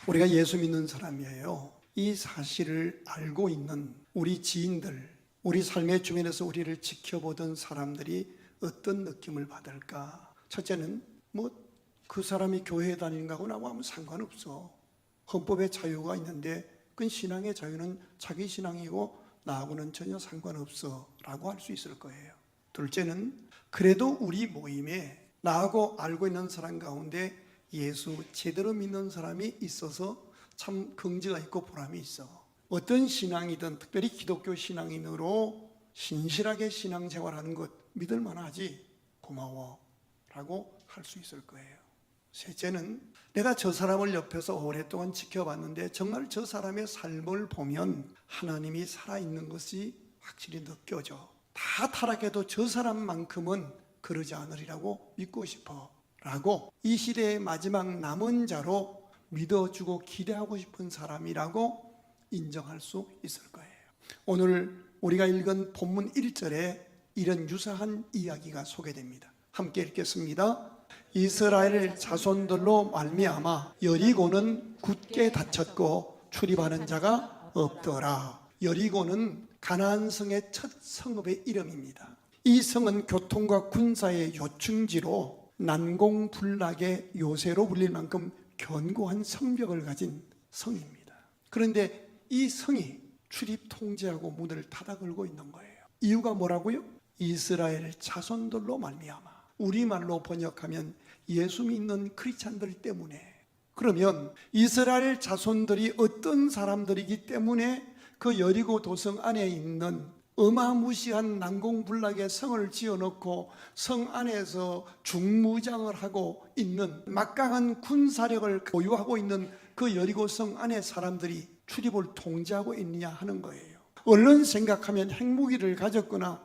우리가 예수 믿는 사람이에요. 이 사실을 알고 있는 우리 지인들, 우리 삶의 주변에서 우리를 지켜보던 사람들이 어떤 느낌을 받을까? 첫째는 그 사람이 교회에 다니는 거하고 나하고 아무 상관없어. 헌법에 자유가 있는데 그 신앙의 자유는 자기 신앙이고 나하고는 전혀 상관없어 라고 할 수 있을 거예요. 둘째는 그래도 우리 모임에 나하고 알고 있는 사람 가운데 예수 제대로 믿는 사람이 있어서 참 긍지가 있고 보람이 있어. 어떤 신앙이든 특별히 기독교 신앙인으로 신실하게 신앙생활하는 것 믿을 만하지, 고마워 라고 할 수 있을 거예요. 셋째는 내가 저 사람을 옆에서 오랫동안 지켜봤는데 정말 저 사람의 삶을 보면 하나님이 살아있는 것이 확실히 느껴져. 다 타락해도 저 사람만큼은 그러지 않으리라고 믿고 싶어 라고 이 시대의 마지막 남은 자로 믿어주고 기대하고 싶은 사람이라고 인정할 수 있을 거예요. 오늘 우리가 읽은 본문 1절에 이런 유사한 이야기가 소개됩니다. 함께 읽겠습니다. 이스라엘 자손들로 말미암아 여리고는 굳게 닫혔고 출입하는 자가 없더라. 여리고는 가나안 성의 첫 성읍의 이름입니다. 이 성은 교통과 군사의 요충지로 난공불락의 요새로 불릴 만큼 견고한 성벽을 가진 성입니다. 그런데 이 성이 출입 통제하고 문을 닫아 걸고 있는 거예요. 이유가 뭐라고요? 이스라엘 자손들로 말미암아. 우리말로 번역하면 예수 믿는 크리스찬들 때문에. 그러면 이스라엘 자손들이 어떤 사람들이기 때문에 그 여리고 도성 안에 있는 어마무시한 난공불락의 성을 지어놓고 성 안에서 중무장을 하고 있는 막강한 군사력을 보유하고 있는 그 여리고 성 안에 사람들이 출입을 통제하고 있느냐 하는 거예요. 얼른 생각하면 핵무기를 가졌거나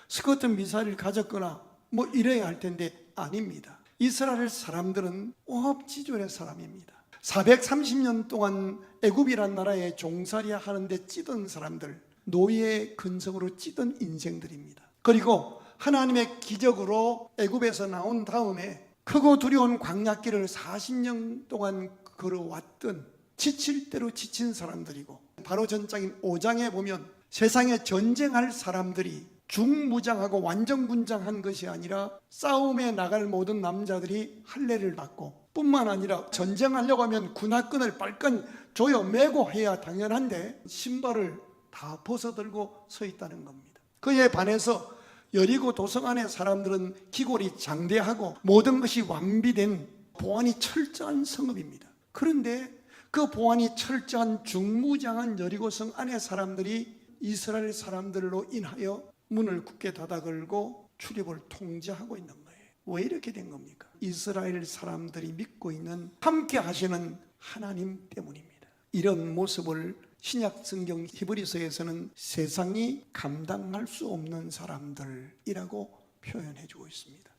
스커트 미사일을 가졌거나 이래야 할 텐데 아닙니다. 이스라엘 사람들은 오합지졸의 사람입니다. 430년 동안 애굽이란 나라에 종살이 하는데 찌든 사람들, 노예의 근성으로 찌든 인생들입니다. 그리고 하나님의 기적으로 애굽에서 나온 다음에 크고 두려운 광야길을 40년 동안 걸어왔던 지칠 대로 지친 사람들이고, 바로 전장인 5장에 보면 세상에 전쟁할 사람들이 중무장하고 완전군장한 것이 아니라 싸움에 나갈 모든 남자들이 할례를 받고, 뿐만 아니라 전쟁하려고 하면 군화끈을 빨끈 조여 매고 해야 당연한데 신발을 다 벗어들고 서 있다는 겁니다. 그에 반해서 여리고 도성 안의 사람들은 기골이 장대하고 모든 것이 완비된 보안이 철저한 성읍입니다. 그런데 그 보안이 철저한 중무장한 여리고성 안의 사람들이 이스라엘 사람들로 인하여 문을 굳게 닫아 걸고 출입을 통제하고 있는 거예요. 왜 이렇게 된 겁니까? 이스라엘 사람들이 믿고 있는 함께 하시는 하나님 때문입니다. 이런 모습을 신약 성경 히브리서에서는 세상이 감당할 수 없는 사람들이라고 표현해 주고 있습니다.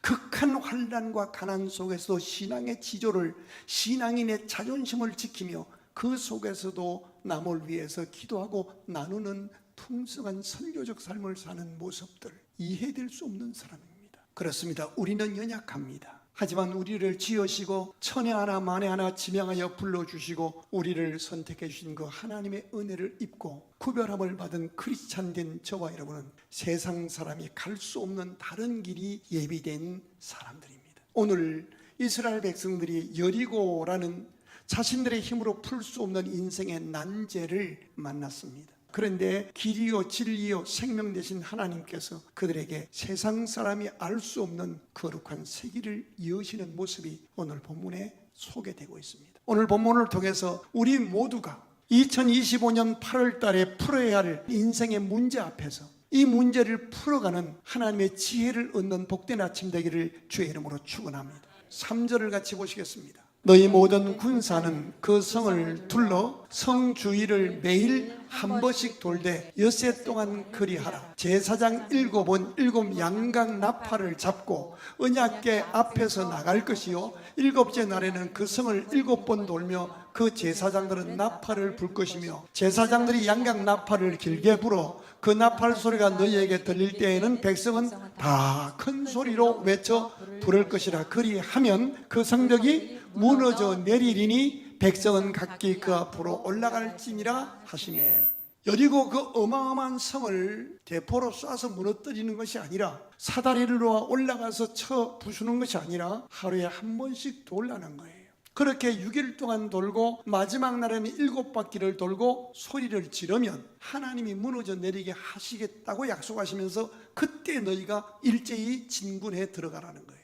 극한 환난과 가난 속에서도 신앙의 지조를, 신앙인의 자존심을 지키며 그 속에서도 남을 위해서 기도하고 나누는 풍성한 선교적 삶을 사는 모습들, 이해될 수 없는 사람입니다. 그렇습니다. 우리는 연약합니다. 하지만 우리를 지으시고 천에 하나 만에 하나 지명하여 불러주시고 우리를 선택해 주신 그 하나님의 은혜를 입고 구별함을 받은 크리스찬된 저와 여러분은 세상 사람이 갈 수 없는 다른 길이 예비된 사람들입니다. 오늘 이스라엘 백성들이 여리고라는 자신들의 힘으로 풀 수 없는 인생의 난제를 만났습니다. 그런데 길이요 진리요 생명 되신 하나님께서 그들에게 세상 사람이 알 수 없는 거룩한 새 길을 여시는 모습이 오늘 본문에 소개되고 있습니다. 오늘 본문을 통해서 우리 모두가 2025년 8월 달에 풀어야 할 인생의 문제 앞에서 이 문제를 풀어가는 하나님의 지혜를 얻는 복된 아침 되기를 주의 이름으로 축원합니다. 3절을 같이 보시겠습니다. 너희 모든 군사는 그 성을 둘러 성 주위를 매일 한 번씩 돌되 엿새 동안 그리하라. 제사장 7은 7 양각 나팔을 잡고 언약궤 앞에서 나갈 것이요 7째 날에는 그 성을 7번 돌며 그 제사장들은 나팔을 불 것이며 제사장들이 양각 나팔을 길게 불어 그 나팔 소리가 너희에게 들릴 때에는 백성은 다 큰 소리로 외쳐 부를 것이라. 그리하면 그 성벽이 무너져 내리리니 백성은 각기 그 앞으로 올라갈지니라 하시매. 여리고 그 어마어마한 성을 대포로 쏴서 무너뜨리는 것이 아니라 사다리를 놓아 올라가서 쳐 부수는 것이 아니라 하루에 한 번씩 돌라는 거예요. 그렇게 6일 동안 돌고 마지막 날에는 7바퀴를 돌고 소리를 지르면 하나님이 무너져 내리게 하시겠다고 약속하시면서 그때 너희가 일제히 진군에 들어가라는 거예요.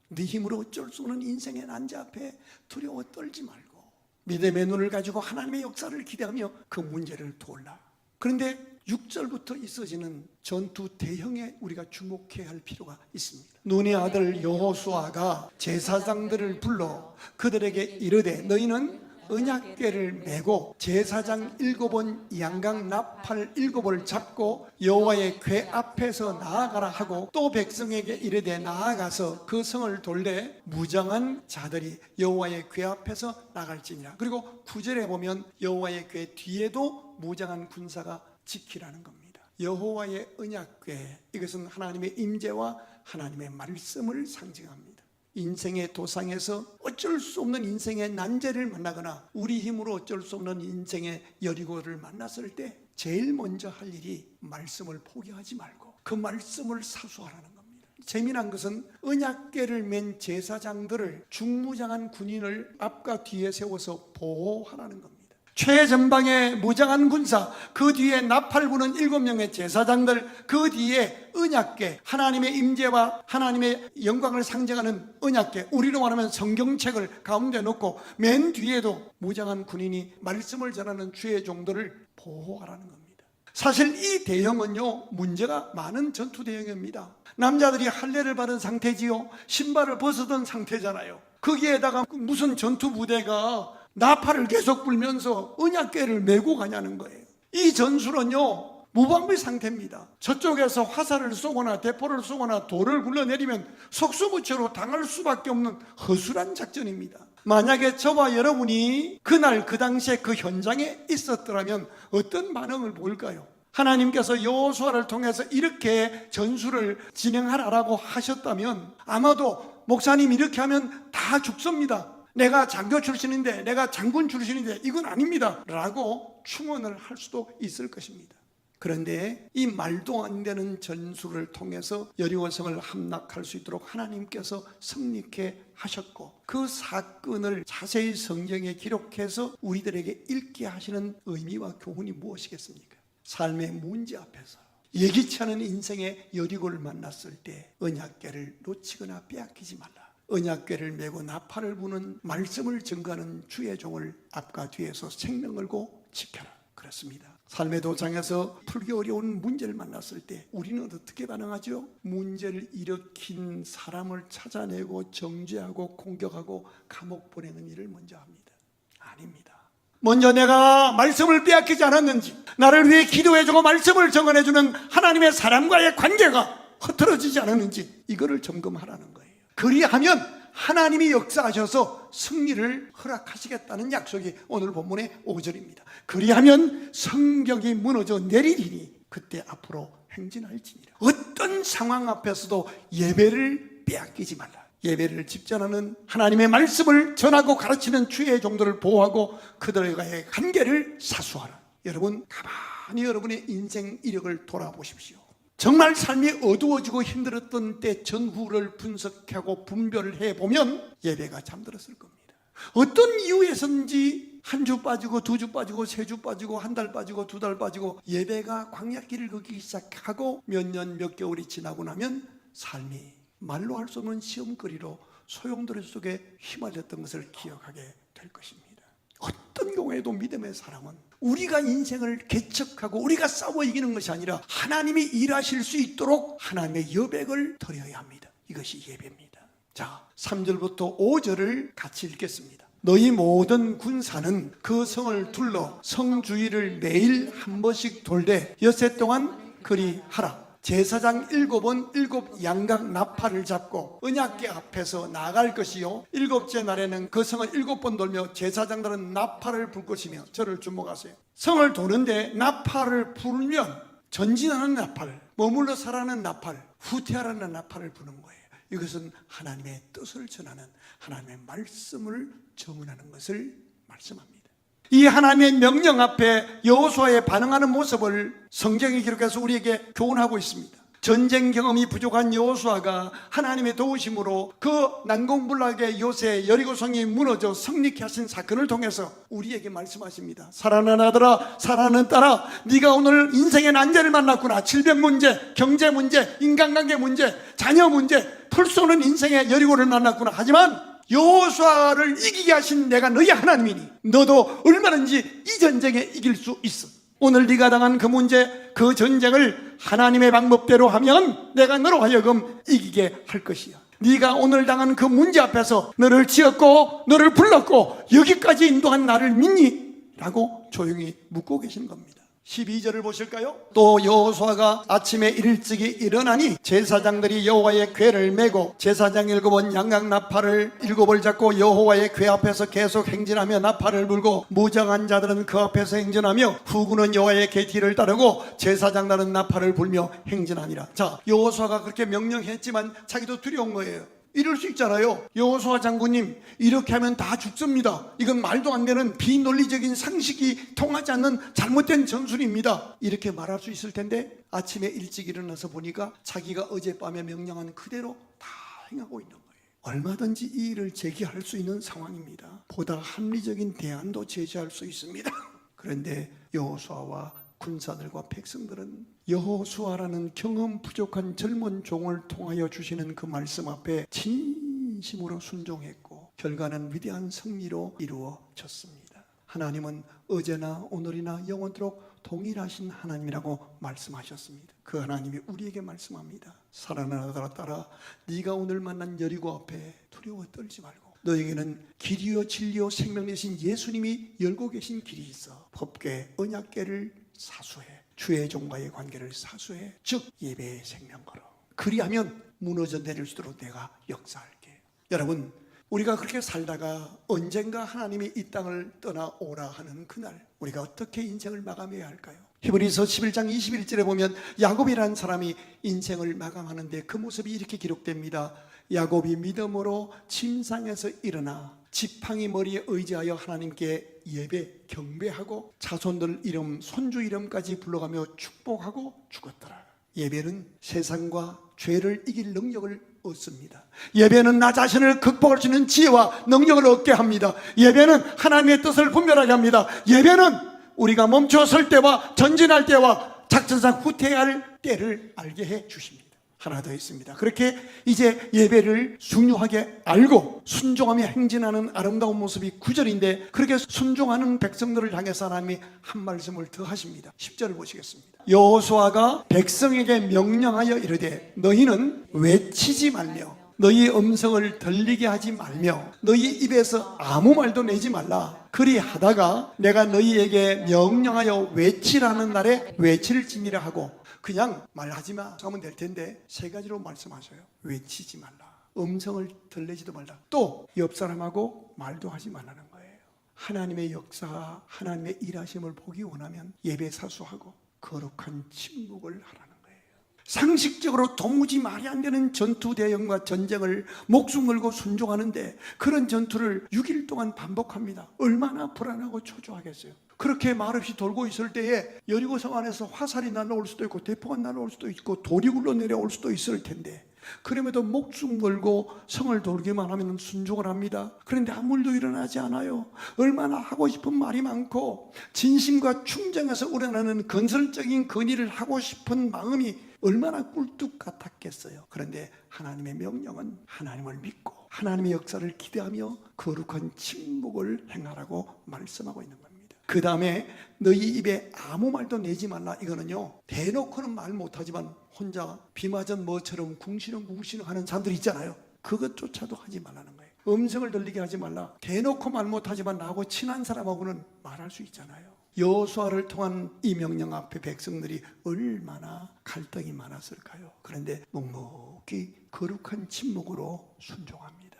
네 힘으로 어쩔 수 없는 인생의 난제 앞에 두려워 떨지 말고 믿음의 눈을 가지고 하나님의 역사를 기대하며 그 문제를 돌라. 그런데 6절부터 있어지는 전투 대형에 우리가 주목해야 할 필요가 있습니다. 눈의 아들 여호수아가 제사장들을 불러 그들에게 이르되 너희는 언약궤를 메고 제사장 7원 양강 나팔 7을 잡고 여호와의 궤 앞에서 나아가라 하고 또 백성에게 이르되 나아가서 그 성을 돌되 무장한 자들이 여호와의 궤 앞에서 나갈지니라. 그리고 9절에 보면 여호와의 궤 뒤에도 무장한 군사가 지키라는 겁니다. 여호와의 언약궤, 이것은 하나님의 임재와 하나님의 말씀을 상징합니다. 인생의 도상에서 어쩔 수 없는 인생의 난제를 만나거나 우리 힘으로 어쩔 수 없는 인생의 여리고를 만났을 때 제일 먼저 할 일이 말씀을 포기하지 말고 그 말씀을 사수하라는 겁니다. 재미난 것은 언약궤를 맨 제사장들을 중무장한 군인을 앞과 뒤에 세워서 보호하라는 겁니다. 최전방에 무장한 군사, 그 뒤에 나팔 부는 7명의 제사장들, 그 뒤에 언약궤, 하나님의 임재와 하나님의 영광을 상징하는 언약궤, 우리로 말하면 성경책을 가운데 놓고 맨 뒤에도 무장한 군인이 말씀을 전하는 주의 종들을 보호하라는 겁니다. 사실 이 대형은요, 문제가 많은 전투 대형입니다. 남자들이 할례를 받은 상태지요, 신발을 벗어던 상태잖아요. 거기에다가 무슨 전투 부대가 나팔을 계속 불면서 언약궤를 메고 가냐는 거예요. 이 전술은요, 무방비 상태입니다. 저쪽에서 화살을 쏘거나 대포를 쏘거나 돌을 굴러내리면 속수무책으로 당할 수밖에 없는 허술한 작전입니다. 만약에 저와 여러분이 그날 그 당시에 그 현장에 있었더라면 어떤 반응을 보일까요? 하나님께서 여호수아를 통해서 이렇게 전술을 진행하라고 하셨다면 아마도 목사님 이렇게 하면 다 죽습니다, 내가 장교 출신인데, 내가 장군 출신인데 이건 아닙니다 라고 충언을 할 수도 있을 것입니다. 그런데 이 말도 안 되는 전술을 통해서 여리고성을 함락할 수 있도록 하나님께서 승리케 하셨고, 그 사건을 자세히 성경에 기록해서 우리들에게 읽게 하시는 의미와 교훈이 무엇이겠습니까? 삶의 문제 앞에서 예기치 않은 인생의 여리고를 만났을 때 언약궤를 놓치거나 빼앗기지 말라. 언약궤를 메고 나팔을 부는 말씀을 증거하는 주의 종을 앞과 뒤에서 생명 걸고 지켜라. 그렇습니다. 삶의 도장에서 풀기 어려운 문제를 만났을 때 우리는 어떻게 반응하죠? 문제를 일으킨 사람을 찾아내고 정죄하고 공격하고 감옥 보내는 일을 먼저 합니다. 아닙니다. 먼저 내가 말씀을 빼앗기지 않았는지, 나를 위해 기도해주고 말씀을 증언해주는 하나님의 사람과의 관계가 흐트러지지 않았는지 이거를 점검하라는 거예요. 그리하면 하나님이 역사하셔서 승리를 허락하시겠다는 약속이 오늘 본문의 5절입니다. 그리하면 성벽이 무너져 내리리니 그때 앞으로 행진할지니라. 어떤 상황 앞에서도 예배를 빼앗기지 말라. 예배를 집전하는 하나님의 말씀을 전하고 가르치는 주의 종들을 보호하고 그들과의 관계를 사수하라. 여러분, 가만히 여러분의 인생 이력을 돌아보십시오. 정말 삶이 어두워지고 힘들었던 때 전후를 분석하고 분별을 해보면 예배가 잠들었을 겁니다. 어떤 이유에서인지 한 주 빠지고 두 주 빠지고 세 주 빠지고 한 달 빠지고 두 달 빠지고 예배가 광야길을 걷기 시작하고 몇 년 몇 개월이 지나고 나면 삶이 말로 할 수 없는 시험거리로 소용돌이 속에 휘말렸던 것을 기억하게 될 것입니다. 어떤 경우에도 믿음의 사람은 우리가 인생을 개척하고 우리가 싸워 이기는 것이 아니라 하나님이 일하실 수 있도록 하나님의 여백을 드려야 합니다. 이것이 예배입니다. 자, 3절부터 5절을 같이 읽겠습니다. 너희 모든 군사는 그 성을 둘러 성 주위를 매일 한 번씩 돌되 엿새 동안 그리하라. 제사장 7은 7 양각 나팔을 잡고 언약궤 앞에서 나갈 것이요, 7째 날에는 그 성을 7번 돌며 제사장들은 나팔을 불 것이며. 저를 주목하세요. 성을 도는데 나팔을 불면 전진하는 나팔, 머물러 서라는 나팔, 후퇴하라는 나팔을 부는 거예요. 이것은 하나님의 뜻을 전하는, 하나님의 말씀을 전하는 것을 말씀합니다. 이 하나님의 명령 앞에 여호수아의 반응하는 모습을 성경이 기록해서 우리에게 교훈하고 있습니다. 전쟁 경험이 부족한 여호수아가 하나님의 도우심으로 그 난공불락의 요새 여리고성이 무너져 승리케 하신 사건을 통해서 우리에게 말씀하십니다. 사랑하는 아들아, 사랑하는 딸아, 네가 오늘 인생의 난제를 만났구나. 질병 문제, 경제 문제, 인간관계 문제, 자녀 문제, 풀 수 없는 인생의 여리고를 만났구나. 하지만 여호수아를 이기게 하신 내가 너희 하나님이니 너도 얼마든지 이 전쟁에 이길 수 있어. 오늘 네가 당한 그 문제, 그 전쟁을 하나님의 방법대로 하면 내가 너로 하여금 이기게 할 것이야. 네가 오늘 당한 그 문제 앞에서 너를 지었고 너를 불렀고 여기까지 인도한 나를 믿니? 라고 조용히 묻고 계신 겁니다. 12절을 보실까요? 또 여호수아가 아침에 일찍이 일어나니 제사장들이 여호와의 궤를 메고 제사장 7은 양각 나팔을 7을 잡고 여호와의 궤 앞에서 계속 행진하며 나팔을 불고 무장한 자들은 그 앞에서 행진하며 후군은 여호와의 궤 뒤를 따르고 제사장들은 나팔을 불며 행진하니라. 자, 여호수아가 그렇게 명령했지만 자기도 두려운 거예요. 이럴 수 있잖아요. 여호수아 장군님, 이렇게 하면 다 죽습니다. 이건 말도 안 되는 비논리적인 상식이 통하지 않는 잘못된 전술입니다. 이렇게 말할 수 있을 텐데 아침에 일찍 일어나서 보니까 자기가 어젯밤에 명령한 그대로 다 행하고 있는 거예요. 얼마든지 이 일을 제기할 수 있는 상황입니다. 보다 합리적인 대안도 제시할 수 있습니다. 그런데 여호수아와 군사들과 백성들은 여호수아라는 경험 부족한 젊은 종을 통하여 주시는 그 말씀 앞에 진심으로 순종했고 결과는 위대한 승리로 이루어졌습니다. 하나님은 어제나 오늘이나 영원토록 동일하신 하나님이라고 말씀하셨습니다. 그 하나님이 우리에게 말씀합니다. 사랑하는 아들아, 딸아, 네가 오늘 만난 여리고 앞에 두려워 떨지 말고 너에게는 길이요 진리요 생명 되신 예수님이 열고 계신 길이 있어. 법궤 언약궤를 사수해. 주의 종과의 관계를 사수해. 즉 예배의 생명 걸어. 그리하면 무너져 내릴 수 있도록 내가 역사할게. 여러분, 우리가 그렇게 살다가 언젠가 하나님이 이 땅을 떠나오라 하는 그날 우리가 어떻게 인생을 마감해야 할까요? 히브리서 11장 21절에 보면 야곱이라는 사람이 인생을 마감하는데 그 모습이 이렇게 기록됩니다. 야곱이 믿음으로 침상에서 일어나 지팡이 머리에 의지하여 하나님께 예배 경배하고 자손들 이름 손주 이름까지 불러가며 축복하고 죽었더라. 예배는 세상과 죄를 이길 능력을 얻습니다. 예배는 나 자신을 극복할 수 있는 지혜와 능력을 얻게 합니다. 예배는 하나님의 뜻을 분별하게 합니다. 예배는 우리가 멈춰 설 때와 전진할 때와 작전상 후퇴해야 할 때를 알게 해 주십니다. 하나 더 있습니다. 그렇게 이제 예배를 중요하게 알고 순종하며 행진하는 아름다운 모습이 9절인데 그렇게 순종하는 백성들을 향해서 하나님이 한 말씀을 더 하십니다. 10절을 보시겠습니다. 여호수아가 백성에게 명령하여 이르되 너희는 외치지 말며 너희 음성을 들리게 하지 말며 너희 입에서 아무 말도 내지 말라. 그리하다가 내가 너희에게 명령하여 외치라는 날에 외칠지니라 하고 그냥 말하지 마 하면 될 텐데 세 가지로 말씀하셔요. 외치지 말라, 음성을 들리지도 말라, 또 옆 사람하고 말도 하지 말라는 거예요. 하나님의 역사, 하나님의 일하심을 보기 원하면 예배 사수하고 거룩한 침묵을 하라는 거예요. 상식적으로 도무지 말이 안 되는 전투 대형과 전쟁을 목숨 걸고 순종하는데 그런 전투를 6일 동안 반복합니다. 얼마나 불안하고 초조하겠어요. 그렇게 말없이 돌고 있을 때에 여리고성 안에서 화살이 날아올 수도 있고 대포가 날아올 수도 있고 돌이 굴러 내려올 수도 있을 텐데 그럼에도 목숨 걸고 성을 돌기만 하면 순종을 합니다. 그런데 아무 일도 일어나지 않아요. 얼마나 하고 싶은 말이 많고 진심과 충정에서 우러나는 건설적인 건의를 하고 싶은 마음이 얼마나 꿀뚝 같았겠어요. 그런데 하나님의 명령은 하나님을 믿고 하나님의 역사를 기대하며 거룩한 침묵을 행하라고 말씀하고 있는 겁니다. 그 다음에 너희 입에 아무 말도 내지 말라. 이거는요 대놓고는 말 못하지만 혼자 비 맞은 뭐처럼 궁시렁궁시렁 하는 사람들 있잖아요. 그것조차도 하지 말라는 거예요. 음성을 들리게 하지 말라. 대놓고 말 못하지만 나하고 친한 사람하고는 말할 수 있잖아요. 여호수아를 통한 이 명령 앞에 백성들이 얼마나 갈등이 많았을까요? 그런데 묵묵히 거룩한 침묵으로 순종합니다.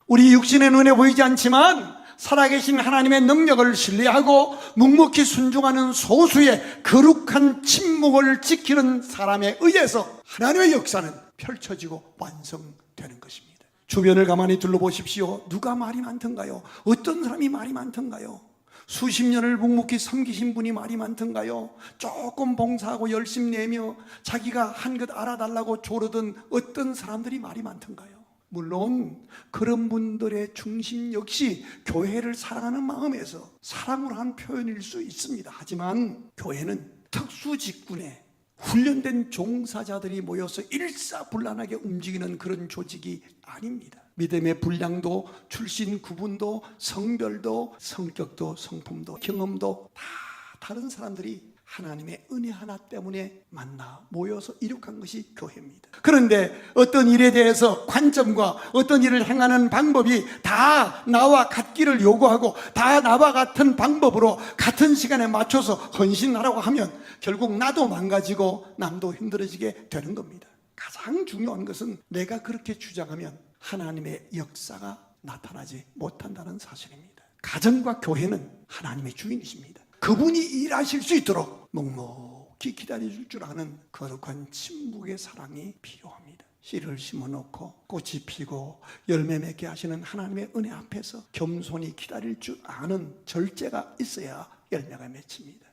우리 육신의 눈에 보이지 않지만 살아계신 하나님의 능력을 신뢰하고 묵묵히 순종하는 소수의 거룩한 침묵을 지키는 사람에 의해서 하나님의 역사는 펼쳐지고 완성되는 것입니다. 주변을 가만히 둘러보십시오. 누가 말이 많던가요? 어떤 사람이 말이 많던가요? 수십 년을 묵묵히 섬기신 분이 말이 많던가요? 조금 봉사하고 열심 내며 자기가 한 것 알아달라고 조르던 어떤 사람들이 말이 많던가요? 물론 그런 분들의 중심 역시 교회를 사랑하는 마음에서 사랑으로 한 표현일 수 있습니다. 하지만 교회는 특수직군에 훈련된 종사자들이 모여서 일사불란하게 움직이는 그런 조직이 아닙니다. 믿음의 분량도, 출신 구분도, 성별도, 성격도, 성품도, 경험도 다 다른 사람들이 하나님의 은혜 하나 때문에 만나 모여서 이룩한 것이 교회입니다. 그런데 어떤 일에 대해서 관점과 어떤 일을 행하는 방법이 다 나와 같기를 요구하고 다 나와 같은 방법으로 같은 시간에 맞춰서 헌신하라고 하면 결국 나도 망가지고 남도 힘들어지게 되는 겁니다. 가장 중요한 것은 내가 그렇게 주장하면 하나님의 역사가 나타나지 못한다는 사실입니다. 가정과 교회는 하나님의 주인이십니다. 그분이 일하실 수 있도록 묵묵히 기다려줄 줄 아는 거룩한 침묵의 사랑이 필요합니다. 씨를 심어놓고 꽃이 피고 열매 맺게 하시는 하나님의 은혜 앞에서 겸손히 기다릴 줄 아는 절제가 있어야 열매가 맺힙니다.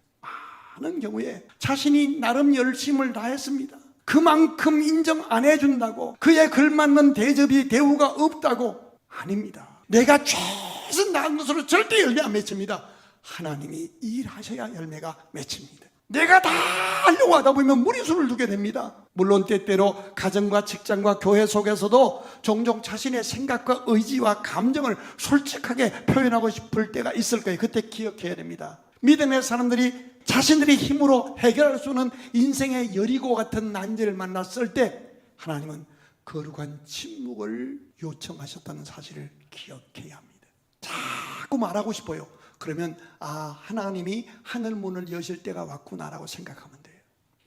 많은 경우에 자신이 나름 열심을 다했습니다. 그만큼 인정 안 해준다고, 그에 걸맞는 대접이 대우가 없다고, 아닙니다. 내가 최선 다한 것으로 절대 열매 안 맺힙니다. 하나님이 일하셔야 열매가 맺힙니다. 내가 다 하려고 하다 보면 무리수를 두게 됩니다. 물론 때때로 가정과 직장과 교회 속에서도 종종 자신의 생각과 의지와 감정을 솔직하게 표현하고 싶을 때가 있을 거예요. 그때 기억해야 됩니다. 믿음의 사람들이 자신들의 힘으로 해결할 수 없는 인생의 여리고 같은 난제를 만났을 때 하나님은 거룩한 침묵을 요청하셨다는 사실을 기억해야 합니다. 자꾸 말하고 싶어요. 그러면 하나님이 하늘문을 여실 때가 왔구나라고 생각하면 돼요.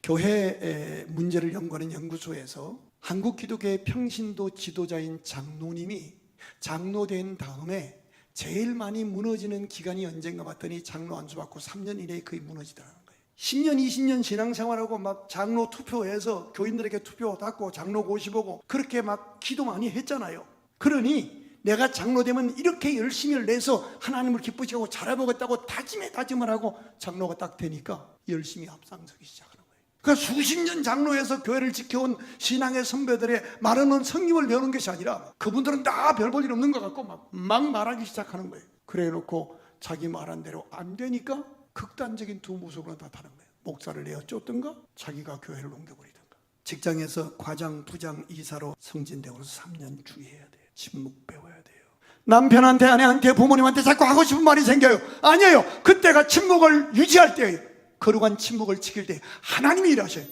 교회 문제를 연구하는 연구소에서 한국 기독교의 평신도 지도자인 장로님이 장로된 다음에 제일 많이 무너지는 기간이 언젠가 봤더니 장로 안수 받고 3년 이내에 거의 무너지더라는 거예요. 10년 20년 신앙생활하고 막 장로 투표해서 교인들에게 투표 받고 장로 고시 보고 그렇게 막 기도 많이 했잖아요. 그러니 내가 장로되면 이렇게 열심히 내서 하나님을 기쁘시고 잘해보겠다고 다짐을 하고 장로가 딱 되니까 열심히 앞장서기 시작하는 거예요. 그러니까 수십 년 장로에서 교회를 지켜온 신앙의 선배들의 말하는 성경을 배우는 것이 아니라 그분들은 다 별 볼 일 없는 것 같고 막 말하기 시작하는 거예요. 그래 놓고 자기 말한 대로 안 되니까 극단적인 두 모습으로 나타나는 거예요. 목사를 내어 쫓든가 자기가 교회를 옮겨버리든가. 직장에서 과장, 부장, 이사로 승진되고 3년 주의해야 돼요. 침묵 배워야 돼요. 남편한테, 아내한테, 부모님한테 자꾸 하고 싶은 말이 생겨요. 아니에요. 그때가 침묵을 유지할 때예요. 거룩한 침묵을 지킬 때 하나님이 일하셔요.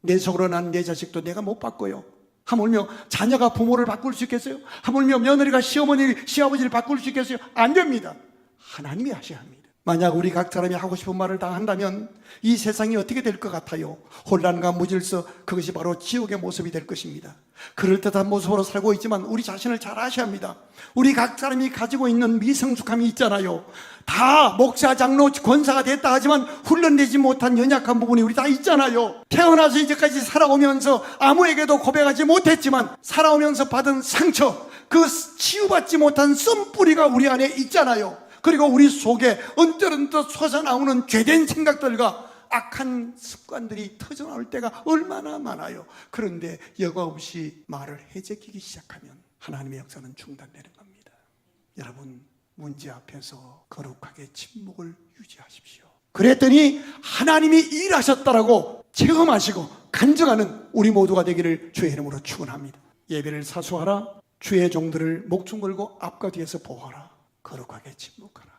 내 속으로 난 내 자식도 내가 못 바꿔요. 하물며 자녀가 부모를 바꿀 수 있겠어요? 하물며 며느리가 시아버지를 바꿀 수 있겠어요? 안 됩니다. 하나님이 하셔야 합니다. 만약 우리 각 사람이 하고 싶은 말을 다 한다면 이 세상이 어떻게 될 것 같아요? 혼란과 무질서, 그것이 바로 지옥의 모습이 될 것입니다. 그럴듯한 모습으로 살고 있지만 우리 자신을 잘 아셔야 합니다. 우리 각 사람이 가지고 있는 미성숙함이 있잖아요. 다 목사, 장로, 권사가 됐다 하지만 훈련되지 못한 연약한 부분이 우리 다 있잖아요. 태어나서 이제까지 살아오면서 아무에게도 고백하지 못했지만 살아오면서 받은 상처, 그 치유받지 못한 씀뿌리가 우리 안에 있잖아요. 그리고 우리 속에 언뜻언뜻 솟아나오는 죄된 생각들과 악한 습관들이 터져나올 때가 얼마나 많아요. 그런데 여과 없이 말을 해제키기 시작하면 하나님의 역사는 중단되는 겁니다. 여러분, 문제 앞에서 거룩하게 침묵을 유지하십시오. 그랬더니 하나님이 일하셨다라고 체험하시고 간증하는 우리 모두가 되기를 주의 이름으로 축원합니다. 예배를 사수하라. 주의 종들을 목숨 걸고 앞과 뒤에서 보호하라. 거룩하게 침묵하라.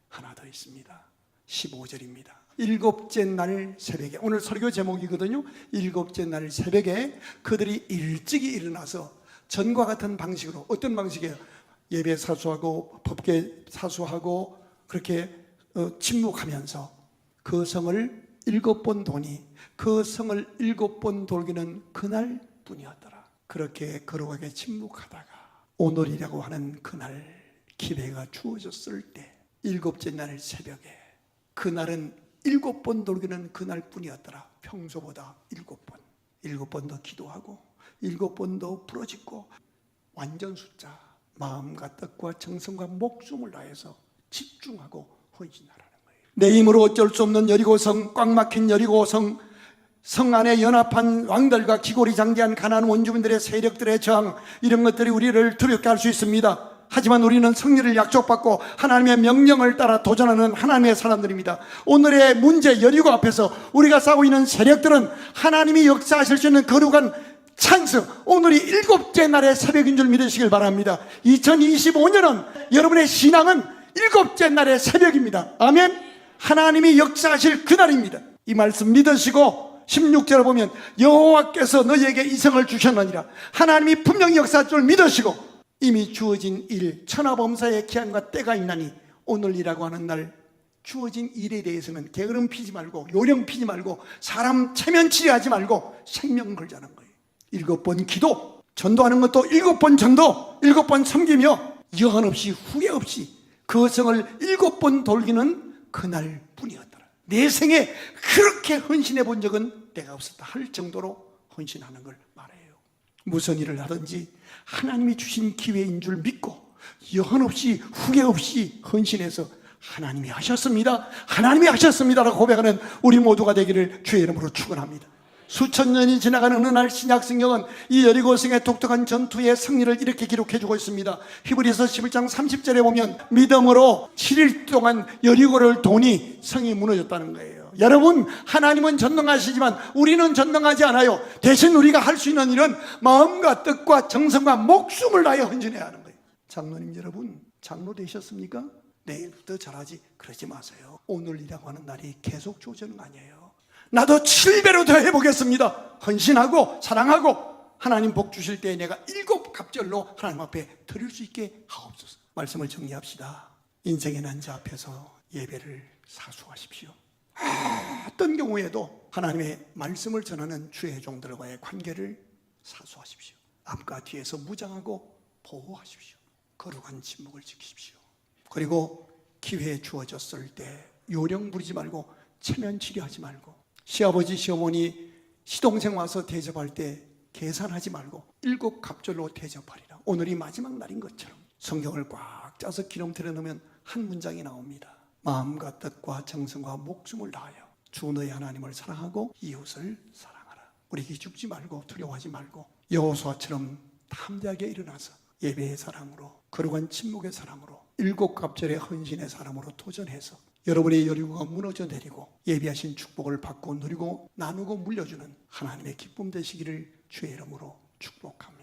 하나 더 있습니다. 15절입니다. 일곱째 날 새벽에, 오늘 설교 제목이거든요. 일곱째 날 새벽에 그들이 일찍이 일어나서 전과 같은 방식으로, 어떤 방식이에요? 예배 사수하고 법궤 사수하고 그렇게 침묵하면서 그 성을 7번 도니 그 성을 7번 돌기는 그날 뿐이었더라. 그렇게 거룩하게 침묵하다가 오늘이라고 하는 그날 기회가 주어졌을 때 7째 날 새벽에, 그날은 7번 돌기는 그날 뿐이었더라. 평소보다 7번 더 기도하고 7번 더 부러짓고 완전 숫자, 마음과 뜻과 정성과 목숨을 다해서 집중하고 헌신하라는 거예요. 내 힘으로 어쩔 수 없는 여리고성, 꽉 막힌 여리고성, 성 안에 연합한 왕들과 기골이 장대한 가나안 원주민들의 세력들의 저항, 이런 것들이 우리를 두렵게 할 수 있습니다. 하지만 우리는 승리를 약속받고 하나님의 명령을 따라 도전하는 하나님의 사람들입니다. 오늘의 문제 여리고 앞에서 우리가 싸우고 있는 세력들은 하나님이 역사하실 수 있는 거룩한 찬스, 오늘이 7째 날의 새벽인 줄 믿으시길 바랍니다. 2025년은 여러분의 신앙은 7째 날의 새벽입니다. 아멘. 하나님이 역사하실 그날입니다. 이 말씀 믿으시고 16절을 보면 여호와께서 너희에게 이성을 주셨느니라. 하나님이 분명히 역사할 줄 믿으시고 이미 주어진 일, 천하범사의 기한과 때가 있나니 오늘이라고 하는 날 주어진 일에 대해서는 게으름 피지 말고 요령 피지 말고 사람 체면치레하지 말고 생명 걸자는 거예요. 7번 기도, 전도하는 것도 7번 전도, 7번 섬기며 여한 없이 후회 없이 그 성을 7번 돌기는 그날 뿐이었더라. 내 생에 그렇게 헌신해 본 적은 내가 없었다 할 정도로 헌신하는 걸 말해요. 무슨 일을 하든지 하나님이 주신 기회인 줄 믿고 여한 없이 후회 없이 헌신해서 하나님이 하셨습니다, 하나님이 하셨습니다라고 고백하는 우리 모두가 되기를 주의 이름으로 축원합니다. 수천 년이 지나가는 어느 날 신약 성경은 이 여리고성의 독특한 전투의 승리를 이렇게 기록해주고 있습니다. 히브리서 11장 30절에 보면 믿음으로 7일 동안 여리고를 도니 성이 무너졌다는 거예요. 여러분, 하나님은 전능하시지만 우리는 전능하지 않아요. 대신 우리가 할 수 있는 일은 마음과 뜻과 정성과 목숨을 다해 헌신해야 하는 거예요. 장로님 여러분, 장로 되셨습니까? 내일부터 잘하지 그러지 마세요. 오늘이라고 하는 날이 계속 주어지는 거 아니에요. 나도 7배로 더 해보겠습니다. 헌신하고 사랑하고 하나님 복 주실 때 내가 7갑절로 하나님 앞에 드릴 수 있게 하옵소서. 말씀을 정리합시다. 인생의 난자 앞에서 예배를 사수하십시오. 어떤 경우에도 하나님의 말씀을 전하는 주의 종들과의 관계를 사수하십시오. 앞과 뒤에서 무장하고 보호하십시오. 거룩한 침묵을 지키십시오. 그리고 기회 주어졌을 때 요령 부리지 말고 체면치레하지 말고, 시아버지 시어머니 시동생 와서 대접할 때 계산하지 말고 7갑절로 대접하리라. 오늘이 마지막 날인 것처럼 성경을 꽉 짜서 기름틀에 넣으면 한 문장이 나옵니다. 마음과 뜻과 정성과 목숨을 다하여 주 너희 하나님을 사랑하고 이웃을 사랑하라. 우리 기죽지 말고 두려워하지 말고 여호수아처럼 담대하게 일어나서 예배의 사랑으로, 거룩한 침묵의 사랑으로, 7갑절의 헌신의 사람으로 도전해서 여러분의 여리고가 무너져 내리고 예비하신 축복을 받고 누리고 나누고 물려주는 하나님의 기쁨 되시기를 주의 이름으로 축복합니다.